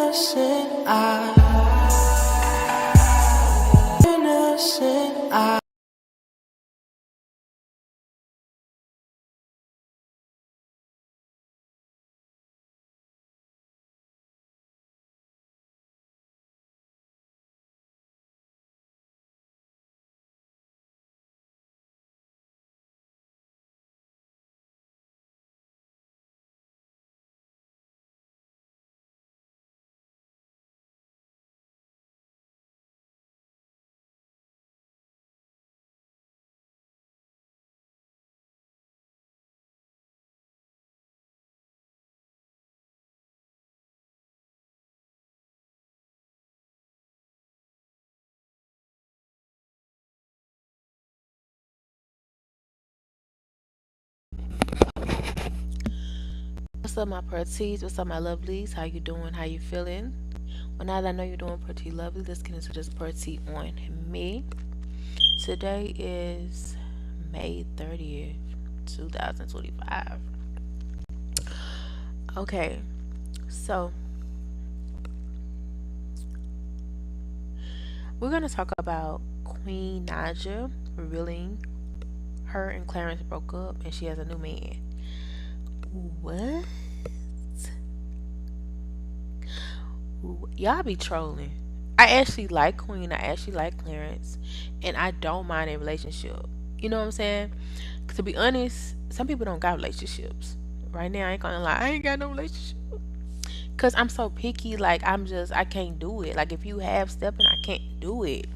innocent eye. What's up, my pretties? What's up, my lovelies? How you doing? How you feeling? Well, now that I know you're doing pretty lovely, let's get into this pretty on me. Today is May 30th, 2025. Okay, so we're gonna talk about Queen Naja revealing her and Clarence broke up and she has a new man. What? Y'all be trolling. I actually like Queen. I actually like Clarence, and I don't mind a relationship. You know what I'm saying? 'Cause to be honest, some people don't got relationships. Right now, I ain't gonna lie. I ain't got no relationship. Cause I'm so picky. Like I can't do it. Like if you have stepping, I can't do it.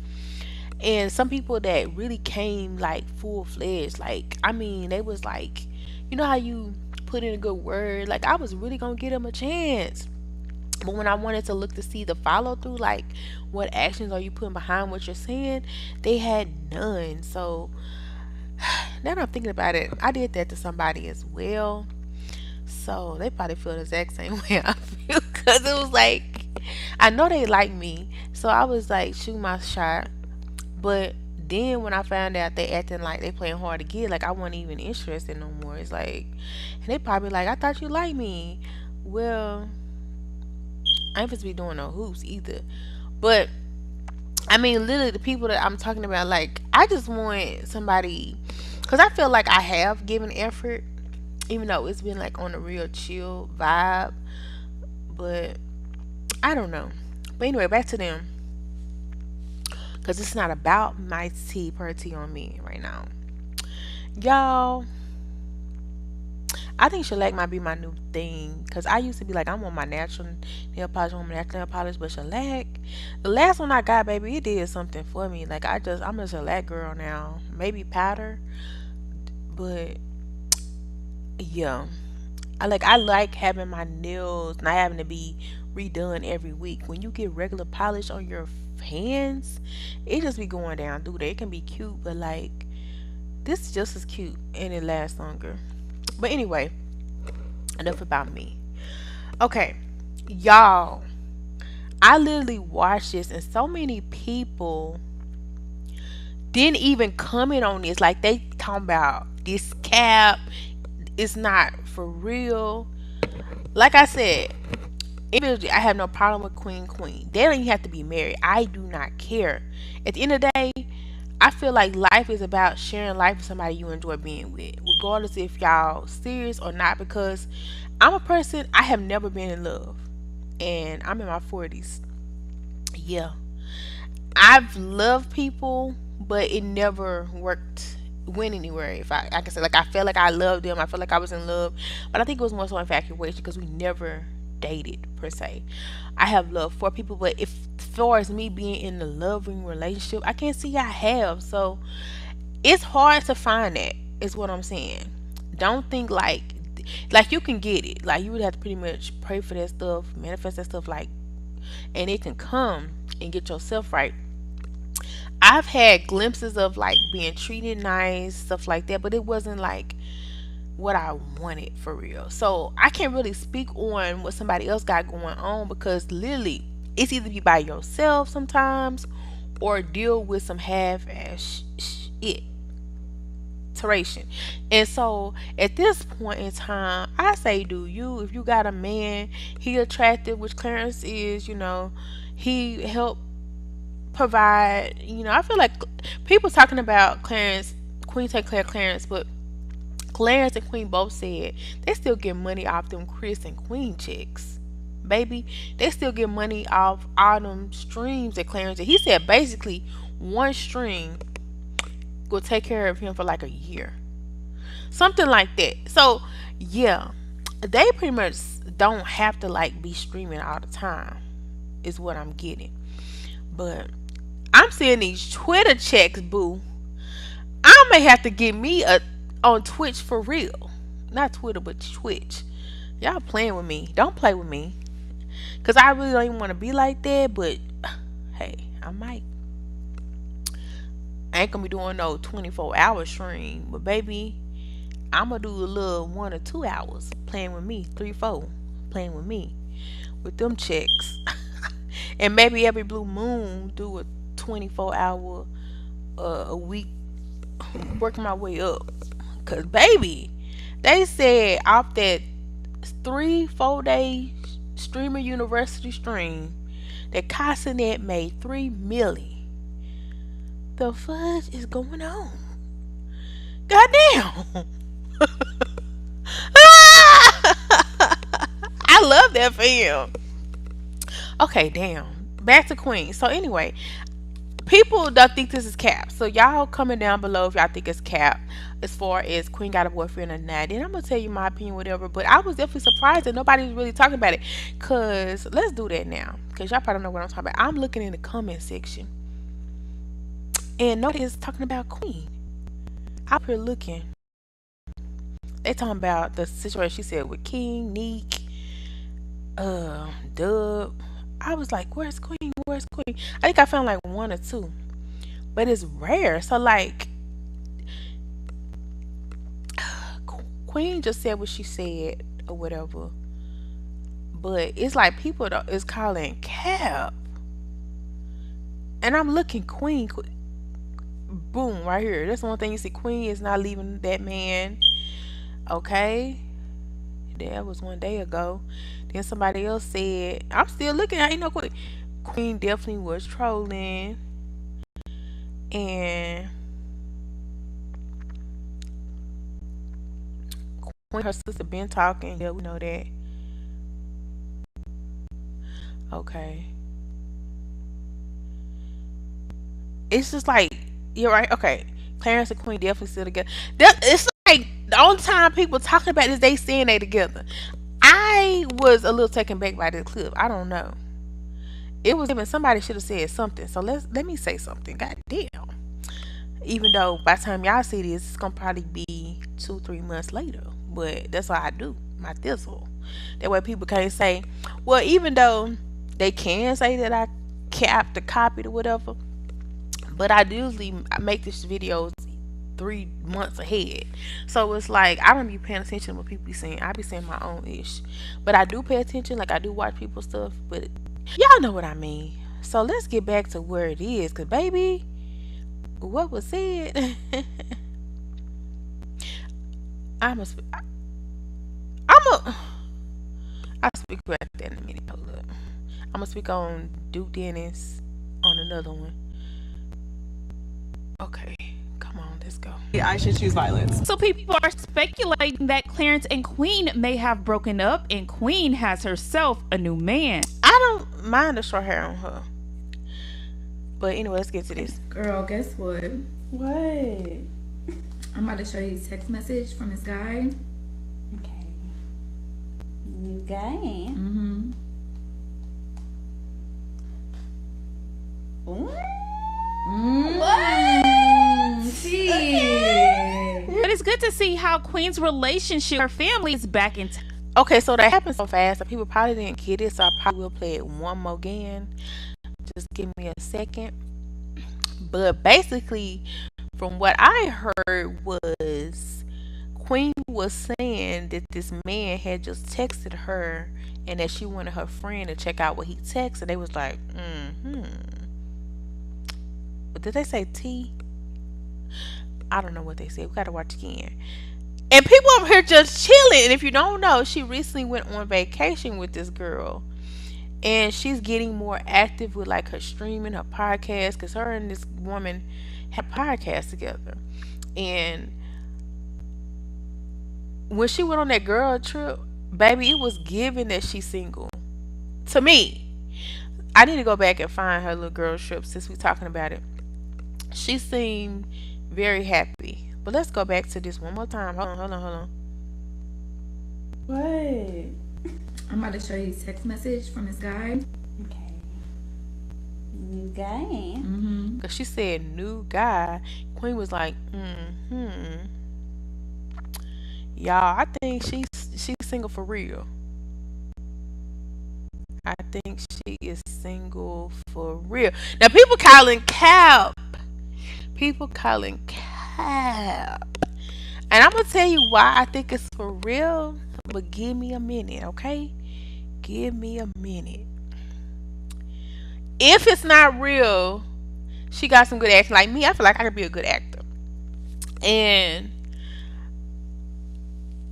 And some people that really came like full fledged. Like I mean, they was like, you know how you put in a good word. Like I was really gonna give them a chance. But when I wanted to look to see the follow through, like what actions are you putting behind what you're saying, they had none. So now that I'm thinking about it, I did that to somebody as well. So they probably feel the exact same way I feel because it was like I know they like me, so I was like shoot my shot. But then when I found out they acting like they playing hard to get, like I wasn't even interested no more. It's like, and they probably like I thought you liked me. Well, I ain't supposed to be doing no hoops either. But I mean, literally, the people that I'm talking about, like, I just want somebody, because I feel like I have given effort, even though it's been like on a real chill vibe. But I don't know. But anyway, back to them, because it's not about my tea per tea on me right now. Y'all, I think shellac might be my new thing because I used to be like, I want my natural I want my natural nail polish, but shellac, the last one I got, baby, it did something for me. Like I'm a shellac girl now. Maybe powder, but yeah, I like having my nails not having to be redone every week. When you get regular polish on your hands, it just be going down through there. It can be cute, but like this is just as cute and it lasts longer. But anyway, enough about me. Okay, y'all, I literally watched this and so many people didn't even comment on this. Like they talking about this cap, it's not for real. Like I said, individually, I have no problem with Queen. They don't even have to be married. I do not care. At the end of the day, I feel like life is about sharing life with somebody you enjoy being with, regardless if y'all serious or not. Because I'm a person, I have never been in love, and I'm in my 40s. Yeah, I've loved people, but it never worked. Went anywhere. If I can say, like I felt like I loved them, I felt like I was in love, but I think it was more so infatuation because we never dated per se. I have love for people, but if as far as me being in a loving relationship, I can't see I have. So it's hard to find that. Is what I'm saying. Don't think like you can get it. Like you would have to pretty much pray for that stuff, manifest that stuff, like, and it can come and get yourself right. I've had glimpses of like being treated nice, stuff like that, but it wasn't like what I wanted for real. So I can't really speak on what somebody else got going on because literally it's either be by yourself sometimes or deal with some half ass shit iteration. And so at this point in time, I say, do you, if you got a man, he attractive, which Clarence is, he helped provide, I feel like people talking about Clarence, Queen take Claire Clarence, but Clarence and Queen both said they still get money off them Chris and Queen checks. Baby, they still get money off all them streams that Clarence did. He said basically one stream will take care of him for like a year. Something like that. So yeah, they pretty much don't have to like be streaming all the time, is what I'm getting. But I'm seeing these Twitter checks, boo. I may have to get me a on Twitch for real. Not Twitter, but Twitch. Y'all playing with me. Don't play with me. Cause I really don't even want to be like that, but hey, I might. I ain't gonna be doing no 24-hour stream, but baby, I'm gonna do a little 1 or 2 hours playing with me, 3, 4 playing with me, with them checks, and maybe every blue moon do a 24-hour a week, working my way up. Cause baby, they said off that 3, 4 day streamer university stream that Casanet made 3 million. The fudge is going on? Goddamn! I love that film. Okay, damn. Back to Queen. So anyway, people don't think this is cap. So y'all comment down below if y'all think it's cap as far as Queen got a boyfriend or not. And I'm gonna tell you my opinion, whatever. But I was definitely surprised that nobody's really talking about it. Cause let's do that now. Cause y'all probably don't know what I'm talking about. I'm looking in the comment section. And nobody's talking about Queen. I'm here looking. They talking about the situation she said with King, Neek, Dub. I was like, where's Queen? Where's Queen? I think I found like 1 or 2. But it's rare. So like Queen just said what she said or whatever. But it's like people is calling cap. And I'm looking Queen. Boom, right here. That's the one thing you see. Queen is not leaving that man. Okay. That was 1 day ago. Then somebody else said, I'm still looking. I ain't no Queen. Queen definitely was trolling. And Queen, her sister been talking. Yeah, we know that. Okay. It's just like, you're right. Okay. Clarence and Queen definitely still together. It's like the only time people talking about this, they saying they together. I was a little taken back by this clip. I don't know. It was even somebody should have said something. So let me say something. God damn. Even though by the time y'all see this, it's gonna probably be 2, 3 months later. But that's what I do. My thistle. That way people can't say, well, even though they can say that I capped the copied or whatever. But I usually make this videos 3 months ahead. So it's like I don't be paying attention to what people be saying. I be saying my own ish. But I do pay attention, like I do watch people's stuff, but y'all know what I mean. So let's get back to where it is, cause baby, what was said? I'm a, I'll speak about that in a minute. Hold up. I'm gonna speak on Duke Dennis on another one. Okay, come on, let's go. I should choose violence. So people are speculating that Clarence and Queen may have broken up and Queen has herself a new man. I don't mind the short hair on her. But anyway, let's get to this. Girl, guess what? What? I'm about to show you a text message from this guy. Okay. New guy. Mm-hmm. But it's good to see how Queen's relationship, her family is back in. Okay, so that happened so fast that people probably didn't get it, so I probably will play it one more again. Just give me a second. But basically, from what I heard was Queen was saying that this man had just texted her and that she wanted her friend to check out what he texted. They was like, But did they say T? I don't know what they said. We gotta watch again. And people over here just chilling. And if you don't know, she recently went on vacation with this girl. And she's getting more active with like her streaming, her podcast, because her and this woman had a podcast together. And when she went on that girl trip, baby, it was given that she's single. To me, I need to go back and find her little girl trip since we're talking about it. She seemed very happy. But let's go back to this one more time. Hold on. What? I'm about to show you a text message from this guy. Okay. New guy. Because she said new guy. Queen was like, y'all, I think she's single for real. I think she is single for real. Now people calling cap. People calling cap. And I'm gonna tell you why I think it's for real. But give me a minute, okay? Give me a minute. If it's not real, she got some good acting. Like me, I feel like I could be a good actor. And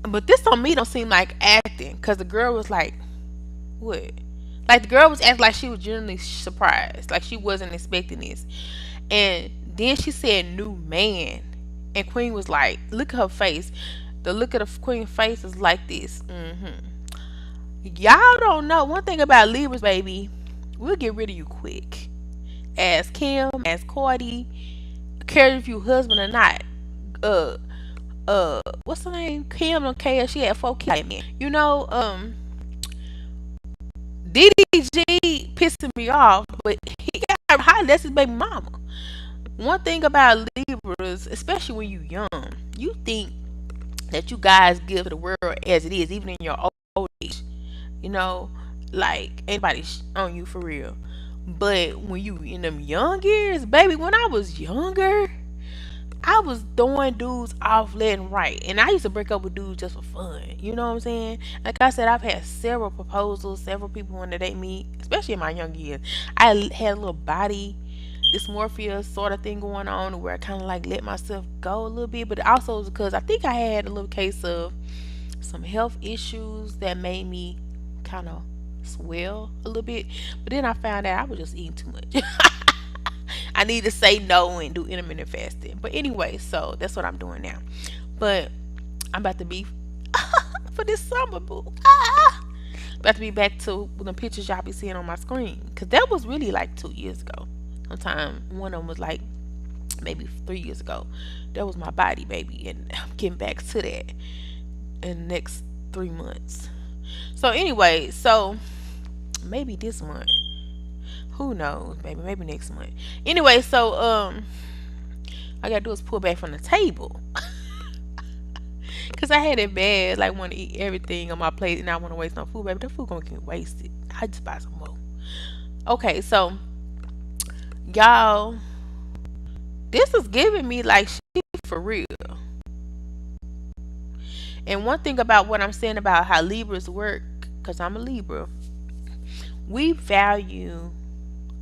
but this on me don't seem like acting, because the girl was like, what? Like the girl was acting like she was genuinely surprised, like she wasn't expecting this. And then she said new man, and Queen was like, look at her face. The look of the Queen face is like this. Y'all don't know one thing about Libras, baby. We'll get rid of you quick. As Kim, as Cardi, care if you husband or not. Uh, what's her name? Kim don't care. She had 4 kids. You know, DDG pissing me off, but he got high. That's his baby mama. One thing about Libras, especially when you young, you think that you guys give to the world as it is, even in your old age. You know, like anybody's on you for real. But when you in them young years, baby, when I was younger, I was throwing dudes off left and right. And I used to break up with dudes just for fun. You know what I'm saying? Like I said, I've had several proposals, several people want to date me, especially in my young years. I had a little body dysmorphia sort of thing going on where I kind of like let myself go a little bit. But also was because I think I had a little case of some health issues that made me kind of swell a little bit. But then I found out I was just eating too much. I need to say no and do intermittent fasting. But anyway, so that's what I'm doing now. But I'm about to be for this summer, boo. About to be back to the pictures y'all be seeing on my screen. Because that was really like 2 years ago. Sometime one of them was like maybe 3 years ago. That was my body, baby. And I'm getting back to that in the next 3 months. So anyway, so maybe this month. Who knows, baby? Maybe next month. Anyway, so all I gotta do is pull back from the table. Cause I had it bad, like want to eat everything on my plate and I want to waste no food, baby. That food gonna get wasted. I just buy some more. Okay, so y'all, this is giving me like shit for real. And one thing about what I'm saying about how Libras work, cause I'm a Libra, we value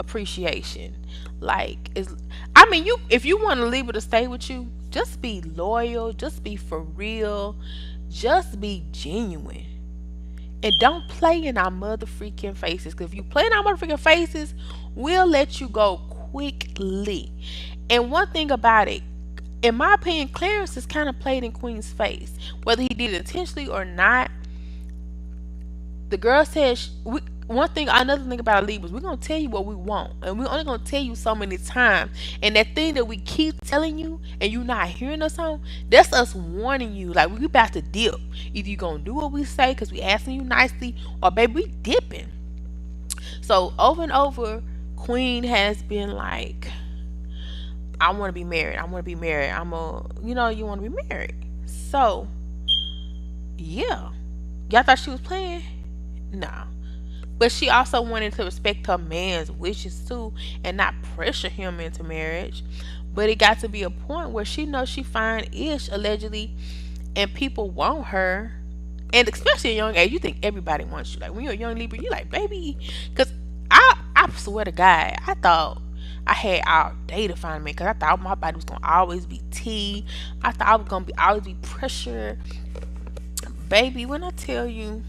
appreciation. Like, is I mean, you if you want a Libra to stay with you, just be loyal, just be for real, just be genuine, and don't play in our mother freaking faces. Because if you play in our mother freaking faces, we'll let you go quickly. And one thing about it, in my opinion, Clarence is kind of played in Queen's face, whether he did it intentionally or not. The girl said, another thing about Libras, we're gonna tell you what we want, and we're only gonna tell you so many times. And that thing that we keep telling you, and you not hearing us on, that's us warning you, like we about to dip. Either you gonna do what we say, cause we asking you nicely, or baby, we dipping. So over and over, Queen has been like, I want to be married. I want to be married. You want to be married. So, yeah. Y'all thought she was playing? Nah. But she also wanted to respect her man's wishes too and not pressure him into marriage. But it got to be a point where she knows she fine-ish, allegedly, and people want her. And especially at a young age, you think everybody wants you. Like when you're a young Libra, you like, baby. Because I swear to God, I had all day to find a man because I thought my body was gonna always be T. I thought I was gonna be always be pressure. Baby, when I tell you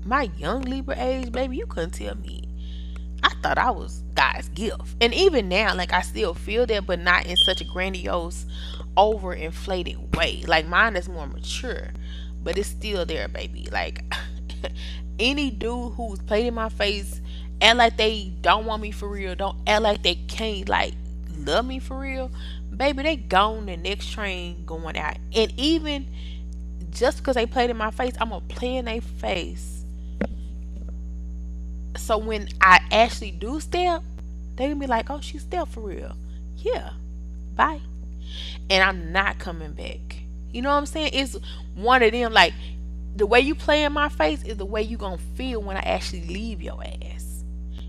my young Libra age, baby, you couldn't tell me. I thought I was God's gift. And even now, like I still feel that, but not in such a grandiose, overinflated way. Like mine is more mature. But it's still there, baby. Like any dude who's played in my face, act like they don't want me for real, don't act like they can't like love me for real, baby, they gone the next train going out. And even just because they played in my face, I'm gonna play in their face. So when I actually do step, they gonna be like, oh, she step for real. Yeah. Bye. And I'm not coming back. You know what I'm saying? It's one of them, like, the way you play in my face is the way you gonna feel when I actually leave your ass.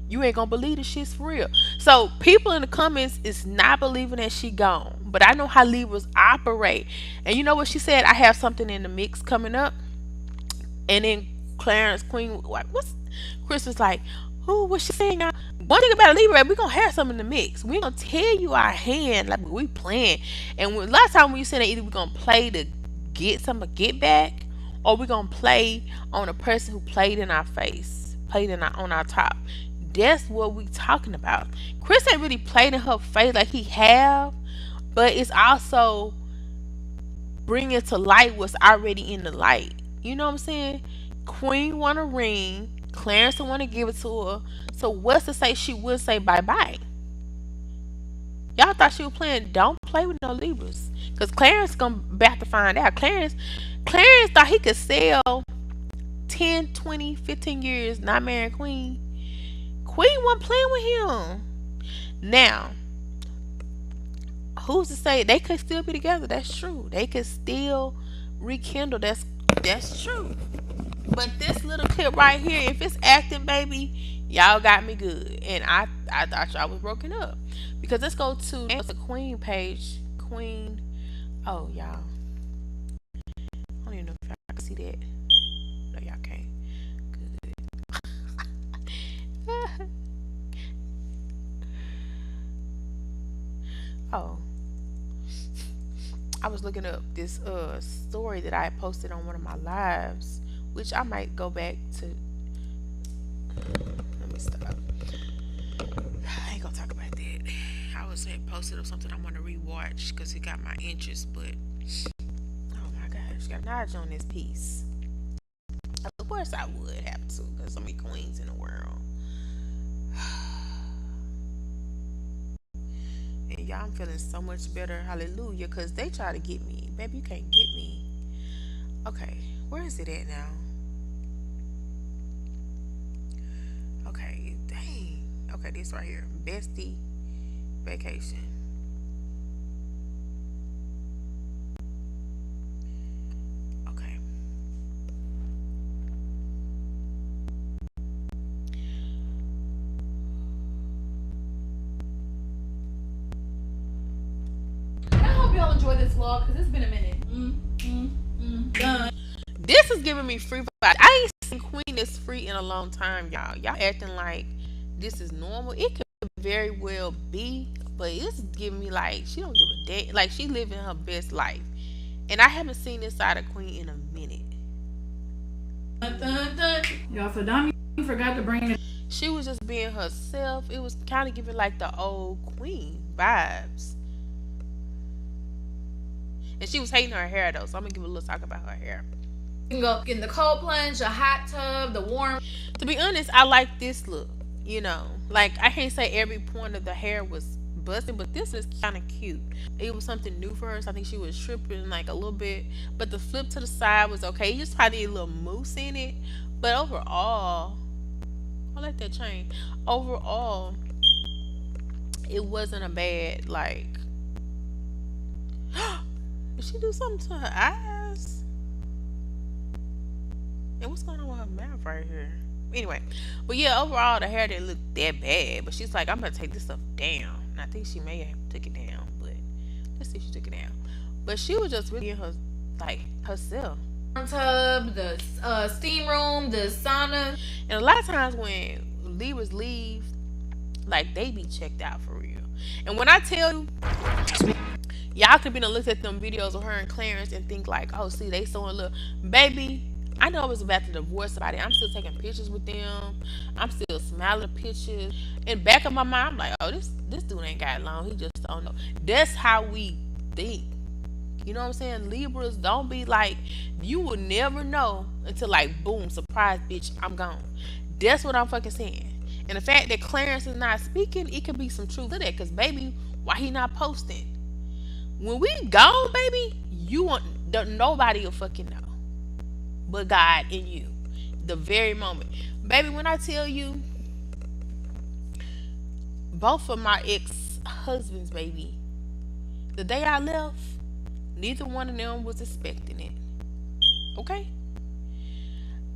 You ain't gonna believe the shit's for real. So people in the comments is not believing that she gone. But I know how Libras operate. And you know what she said? I have something in the mix coming up. And then Clarence Queen, what's Chris was like, oh, what's she saying now? One thing about a Libra, we gonna have something in the mix. We gonna tell you our hand like we playing. And when last time when you said that either we gonna play to get something, get back, or we gonna play on a person who played in our face, played in on our top. That's what we talking about. Chris ain't really played in her face like he have, but it's also bringing to light what's already in the light. You know what I'm saying? Queen want a ring. Clarence don't want to give it to her. So what's to say she would say bye-bye? Y'all thought she was playing don't play with no Libras. Because Clarence gonna about to find out. Clarence thought he could sell 10, 20, 15 years not marrying Queen. Queen wasn't playing with him. Now, who's to say they could still be together? That's true. They could still rekindle. That's true. But this little clip right here, if it's acting, baby, y'all got me good. And I thought y'all was broken up. Because let's go to the Queen page. Queen. Oh, y'all. I don't even know if y'all can see that. No, y'all can't. Good. Oh. I was looking up this story that I posted on one of my lives, which I might go back to. Let me stop. I ain't gonna talk about that. I was posted up something I want to rewatch because it got my interest, but oh my gosh, got Naj on this piece. Of course I would have to, because so many queens in the world. And y'all, I'm feeling so much better. Hallelujah. Because they try to get me. Baby, you can't get me. Okay. Where is it at now? Okay. Dang. Okay, this right here. Bestie vacation. Okay. I hope y'all enjoy this vlog because it's been a minute. Done. This is giving me free vibes. I ain't seen Queen this free in a long time, y'all. Y'all acting like this is normal. It could very well be, but it's giving me like she don't give a damn. Like she living her best life, and I haven't seen this side of Queen in a minute. Y'all, so Dami forgot to bring it. She was just being herself. It was kind of giving like the old Queen vibes. And she was hating her hair though, so I'm gonna give a little talk about her hair. You can go get in the cold plunge, the hot tub, the warm. To be honest, I like this look. You know, like I can't say every point of the hair was busting, but this is kind of cute. It was something new for her, so I think she was tripping like a little bit. But the flip to the side was okay. You just probably need a little mousse in it. But overall, I like that chain. Overall, it wasn't a bad like. Did she do something to her eyes? And what's going on with her mouth right here? Anyway, but yeah, overall the hair didn't look that bad. But she's like, I'm gonna take this stuff down. And I think she may have took it down, but let's see if she took it down. But she was just really in her like herself. Tub, the steam room, the sauna. And a lot of times when Libras leave Like they be checked out for real. And when I tell you, y'all could be to look at them videos of her and Clarence and think like, oh, see, they so in love. Baby, I know I was about to divorce somebody. I'm still taking pictures with them. I'm still smiling at pictures. In back of my mind, I'm like, oh, this dude ain't got long. He just don't know. That's how we think. You know what I'm saying? Libras don't be like, you will never know until like, boom, surprise, bitch, I'm gone. That's what I'm fucking saying. And the fact that Clarence is not speaking, it could be some truth to that. Cause baby, why he not posting? When we gone, baby, you want nobody will fucking know, but God and you. The very moment, baby. When I tell you, both of my ex husbands, baby, the day I left, neither one of them was expecting it. Okay.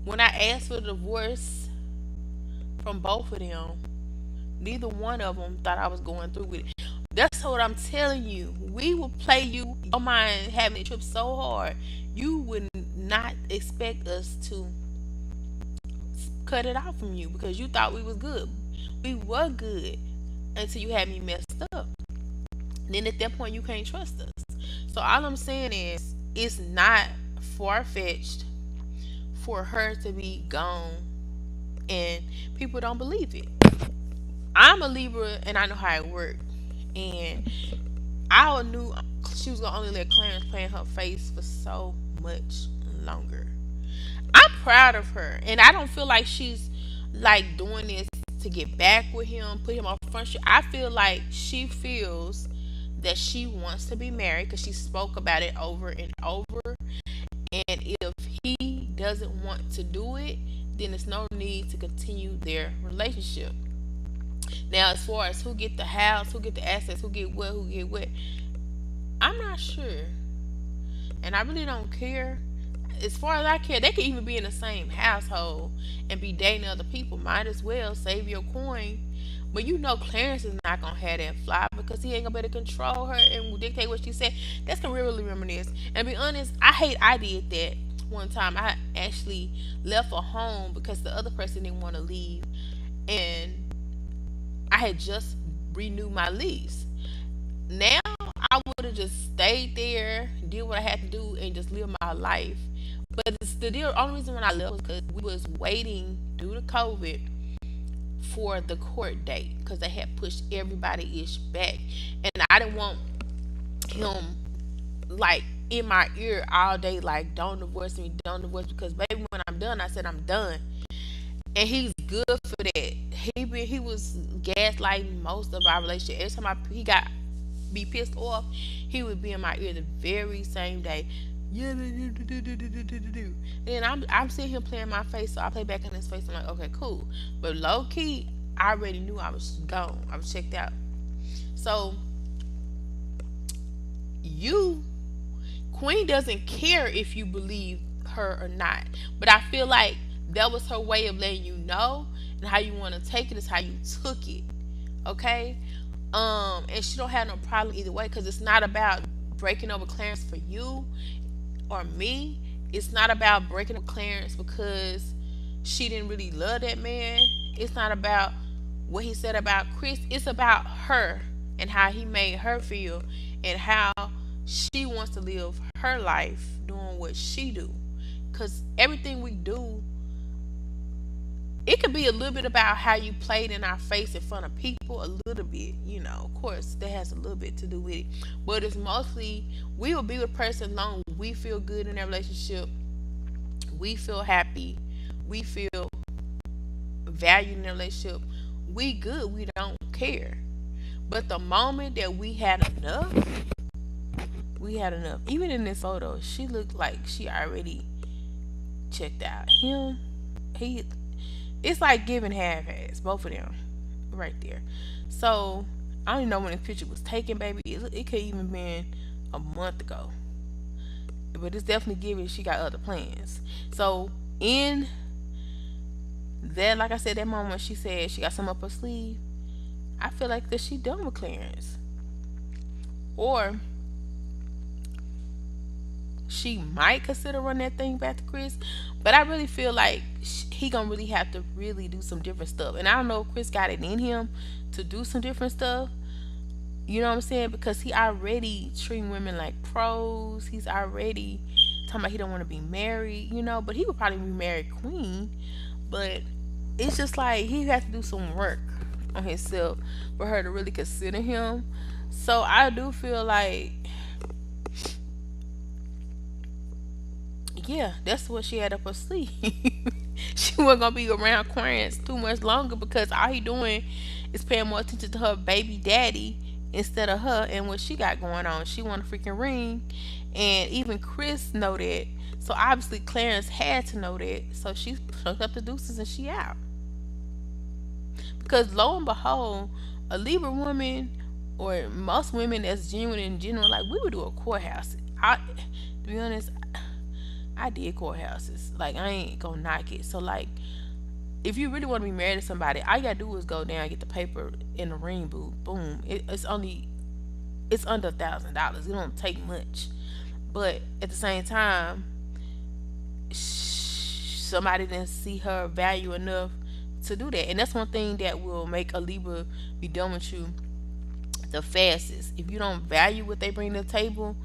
When I asked for the divorce from both of them, neither one of them thought I was going through with it. That's what I'm telling you. We will play you your mind having a trip so hard, you would not expect us to cut it off from you because you thought we was good. We were good until you had me messed up. Then at that point, you can't trust us. So all I'm saying is, it's not far fetched for her to be gone, and people don't believe it. I'm a Libra, and I know how it works. And I knew she was gonna only let Clarence play in her face for so much longer. I'm proud of her, and I don't feel like she's like doing this to get back with him, put him on front street. I feel like she feels that she wants to be married because she spoke about it over and over. And if he doesn't want to do it, then there's no need to continue their relationship. Now, as far as who get the house, who get the assets, who get what, I'm not sure, and I really don't care. As far as I care, they could even be in the same household and be dating other people. Might as well save your coin. But you know Clarence is not gonna have that fly because he ain't gonna be able to control her and dictate what she said. That's gonna really reminisce. And to be honest, I did that one time. I actually left a home because the other person didn't want to leave, and I had just renewed my lease. Now I would have just stayed there, did what I had to do, and just live my life. But it's the deal. Only reason when I left was because we was waiting due to COVID for the court date because they had pushed everybody ish back, and I didn't want him like in my ear all day, like don't divorce me, don't divorce me, because baby, when I'm done, I said I'm done, and he's good for that. He was gaslighting most of our relationship. Every time he got be pissed off, he would be in my ear the very same day. Yeah, and then I'm seeing him playing my face, so I play back in his face. I'm like, okay, cool. But low key, I already knew I was gone. I was checked out. So you, Queen, doesn't care if you believe her or not. But I feel like that was her way of letting you know, and how you want to take it is how you took it. Okay? And she don't have no problem either way, because it's not about breaking over Clarence for you or me. It's not about breaking up Clarence because she didn't really love that man. It's not about what he said about Chris. It's about her and how he made her feel and how she wants to live her life doing what she do. Because everything we do, it could be a little bit about how you played in our face in front of people, a little bit, of course, that has a little bit to do with it. But it's mostly, we will be with a person long we feel good in that relationship, we feel happy, we feel valued in the relationship, we good, we don't care. But the moment that we had enough, we had enough. Even in this photo, she looked like she already checked out. He it's like giving half-ass, both of them, right there. So I don't even know when this picture was taken, baby. It could even been a month ago, but it's definitely giving she got other plans. So in that, like I said, that moment she said she got some up her sleeve, I feel like that she done with Clarence, or she might consider running that thing back to Chris. But I really feel like he gonna really have to really do some different stuff. And I don't know if Chris got it in him to do some different stuff. You know what I'm saying? Because he already treating women like pros. He's already talking about he don't want to be married. But he would probably be married queen. But it's just like he has to do some work on himself for her to really consider him. So I do feel like, yeah, that's what she had up her sleeve. She wasn't gonna be around Clarence too much longer because all he doing is paying more attention to her baby daddy instead of her and what she got going on. She want a freaking ring, and even Chris know that. So obviously Clarence had to know that. So she plucked up the deuces and she out. Because lo and behold, a Libra woman or most women that's genuine in general, like we would do a courthouse. To be honest, I did courthouses. Like I ain't gonna knock it. So like, if you really want to be married to somebody, all you gotta do is go down, get the paper in the ring, boo, boom. It's under $1,000. It don't take much, but at the same time, somebody didn't see her value enough to do that, and that's one thing that will make a Libra be done with you the fastest. If you don't value what they bring to the table,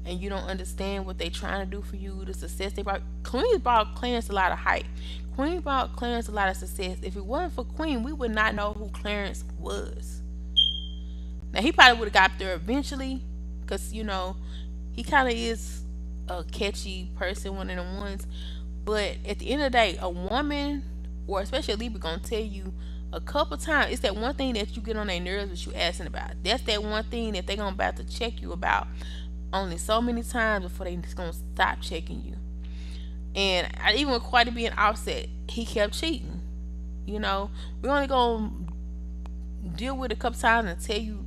and you don't understand what they trying to do for you, the success they brought. Queen brought Clarence a lot of hype. Queen brought Clarence a lot of success. If it wasn't for Queen, we would not know who Clarence was. Now he probably would have got there eventually, because he kind of is a catchy person, one of them ones. But at the end of the day, a woman or especially a Libra gonna tell you a couple times. It's that one thing that you get on their nerves that you asking about. That's that one thing that they gonna about to check you about only so many times before they just gonna stop checking you. And even with Cardi being offset, he kept cheating. We only gonna deal with it a couple times and tell you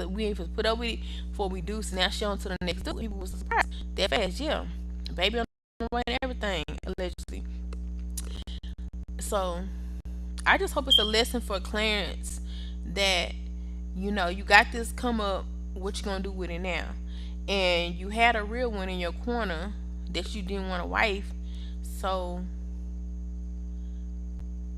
we ain't supposed to put up with it before we do snatch you on to the next dude. People was surprised that fast, yeah. Baby on the way and everything, allegedly. So I just hope it's a lesson for Clarence that you got this come up. What you gonna do with it now? And you had a real one in your corner that you didn't want a wife. So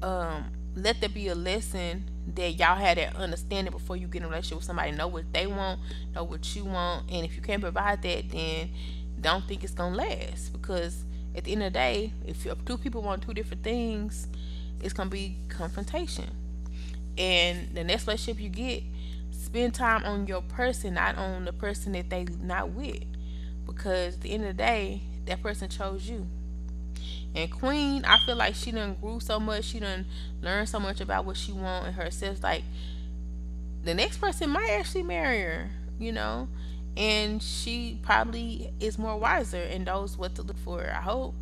let that be a lesson that y'all had that understanding before you get in a relationship with somebody. Know what they want, know what you want, and if you can't provide that, then don't think it's gonna last. Because at the end of the day, if two people want two different things, it's gonna be confrontation. And the next relationship you get, spend time on your person, not on the person that they not with. Because at the end of the day, that person chose you. And Queen, I feel like she done grew so much, she done learned so much about what she want and herself. Like the next person might actually marry her, and she probably is more wiser and knows what to look for. I hope.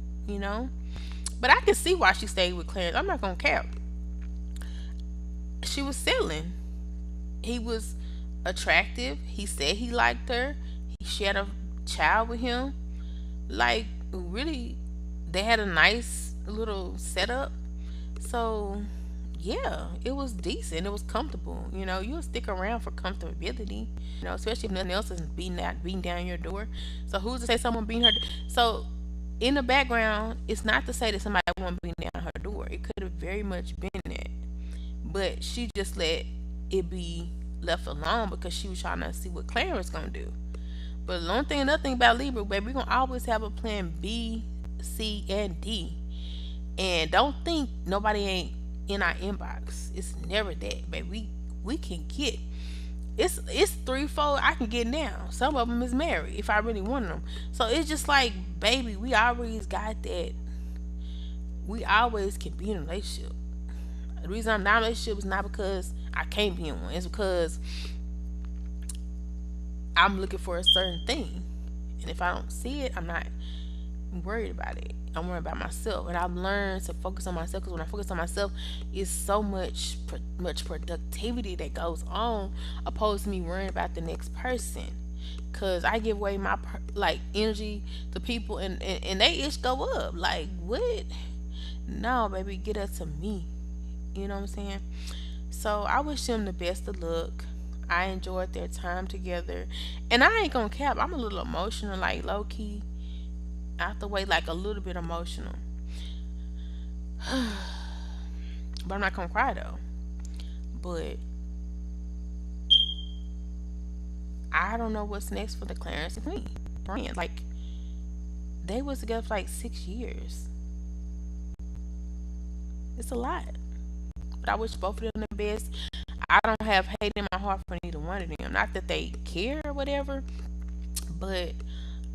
But I can see why she stayed with Clarence. I'm not gonna cap. She was selling. He was attractive. He said he liked her. She had a child with him. Like really, they had a nice little setup. So yeah, it was decent. It was comfortable. You'll stick around for comfortability. Especially if nothing else is beating down your door. So who's to say someone beating her? So in the background, it's not to say that somebody won't beat down her door. It could have very much been that, but she just let it be left alone because she was trying to see what Clarence gonna do. But the one thing, another thing about Libra, baby, we're gonna always have a plan B, C, and D. And don't think nobody ain't in our inbox. It's never that, baby. We can get it's 3, 4 I can get now. Some of them is married if I really wanted them. So it's just like, baby, we always got that. We always can be in a relationship. The reason I'm not in a relationship is not because I can't be in one. It's because I'm looking for a certain thing, and if I don't see it, I'm not worried about it. I'm worried about myself, and I've learned to focus on myself. Because when I focus on myself, it's so much productivity that goes on, opposed to me worrying about the next person. Cause I give away my energy to people, and they itch go up. Like what? No, baby, get up to me. You know what I'm saying? So I wish them the best of luck. I enjoyed their time together, and I ain't gonna cap. I'm a little emotional, like low key. I have to wait like a little bit emotional, but I'm not gonna cry though. But I don't know what's next for the Clarence and Queen brand. Like they was together for like 6 years. It's a lot. But I wish both of them the best. I don't have hate in my heart for neither one of them. Not that they care or whatever, but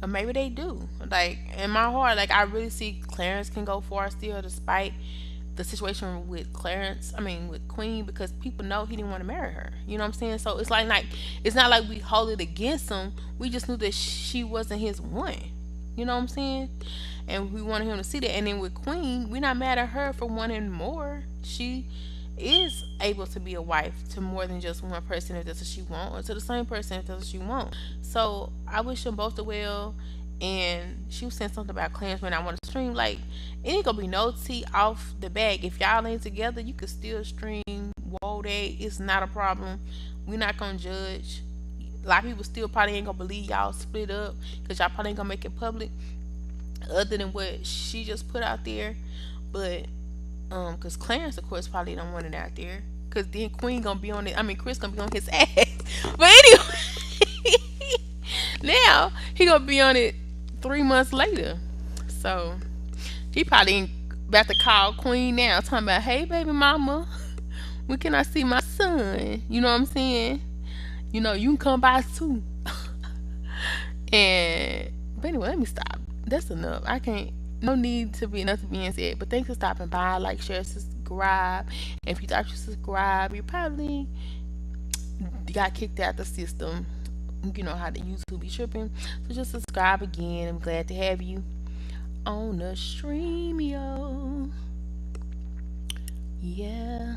maybe they do. Like in my heart, like I really see Clarence can go far still, despite the situation with Clarence. I mean, with Queen, because people know he didn't want to marry her. You know what I'm saying? So it's like it's not like we hold it against him. We just knew that she wasn't his one. You know what I'm saying? And we wanted him to see that. And then with Queen, we're not mad at her for wanting more. She is able to be a wife to more than just one person if that's what she wants, or to the same person if that's what she wants. So I wish them both the well. And she was saying something about Clarence when I want to stream. Like, it ain't gonna be no tea off the bag. If y'all ain't together, you could still stream. Whoa, day, it's not a problem. We're not gonna judge. A lot of people still probably ain't gonna believe y'all split up because y'all probably ain't gonna make it public other than what she just put out there. But because Clarence, of course, probably don't want it out there. Because then Queen gonna be on it. I mean, Chris gonna be on his ass. But anyway, now he gonna be on it 3 months later. So he probably ain't about to call Queen now, talking about, "Hey, baby mama, when can I see my son?" You know what I'm saying? You know, you can come by too. And but anyway, let me stop. That's enough. I can't. No need to be nothing being said. But thanks for stopping by. Like, share, subscribe. And if you thought you subscribe, you probably got kicked out the system. You know how the YouTube be tripping. So just subscribe again. I'm glad to have you on the stream, yo. Yeah.